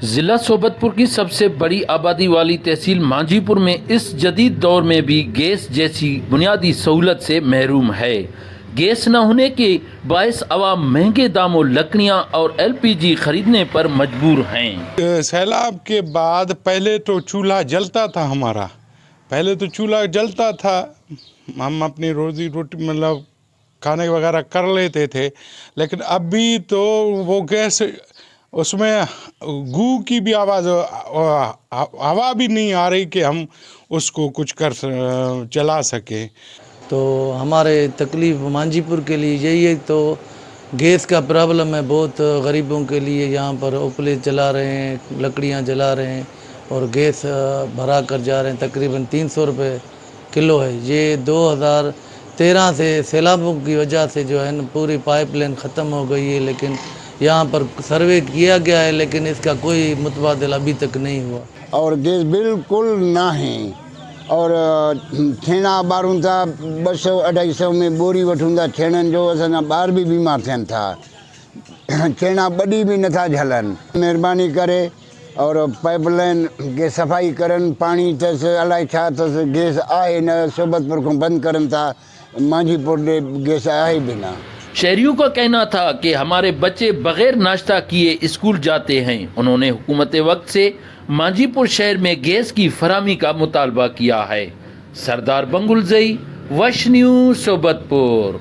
ضلع سوبتپور کی سب سے بڑی آبادی والی تحصیل مانجھی پور میں اس جدید دور میں بھی گیس جیسی بنیادی سہولت سے محروم ہے۔ گیس نہ ہونے کے باعث عوام مہنگے داموں لکڑیاں اور LPG خریدنے پر مجبور ہیں۔ سیلاب کے بعد پہلے تو چولہا جلتا تھا ہمارا، ہم اپنی روزی روٹی مطلب کھانے وغیرہ کر لیتے تھے، لیکن ابھی تو وہ گیس اس میں گو کی بھی آواز، ہوا بھی نہیں آ رہی کہ ہم اس کو کچھ چلا سکیں۔ تو ہمارے تکلیف مانجھی پور کے لیے یہی ہے، تو گیس کا پرابلم ہے بہت غریبوں کے لیے۔ یہاں پر اوپلے جلا رہے ہیں، لکڑیاں جلا رہے ہیں اور گیس بھرا کر جا رہے ہیں، تقریباً 300 روپے کلو ہے۔ یہ 2013 سے سیلابوں کی وجہ سے جو ہے نا پوری پائپ لائن ختم ہو گئی ہے، لیکن یہاں پر سروے کیا گیا ہے لیکن اس کا کوئی متبادل ابھی تک نہیں ہوا۔ اور گیس بالکل نہ ہیں، اور چھینا باروں تھا 200-250 میں بوری وٹھوں تھا چھیڑن جو، اصل بار بھی بیمار تھین تھا، چھینا بڑی بھی نہ تھا جھلن۔ مہربانی کرے اور پائپ لائن کے صفائی کرن، پانی تس الائے چھا تس، گیس آئے نہ سوبتپور کو بند کرن تھا، مانجھی پور دے گیس آئے بھی نہ۔ شہریوں کا کہنا تھا کہ ہمارے بچے بغیر ناشتہ کیے اسکول جاتے ہیں۔ انہوں نے حکومت وقت سے مانجھی پور شہر میں گیس کی فراہمی کا مطالبہ کیا ہے۔ سردار بنگلزئی، وش نیوز، سوبتپور۔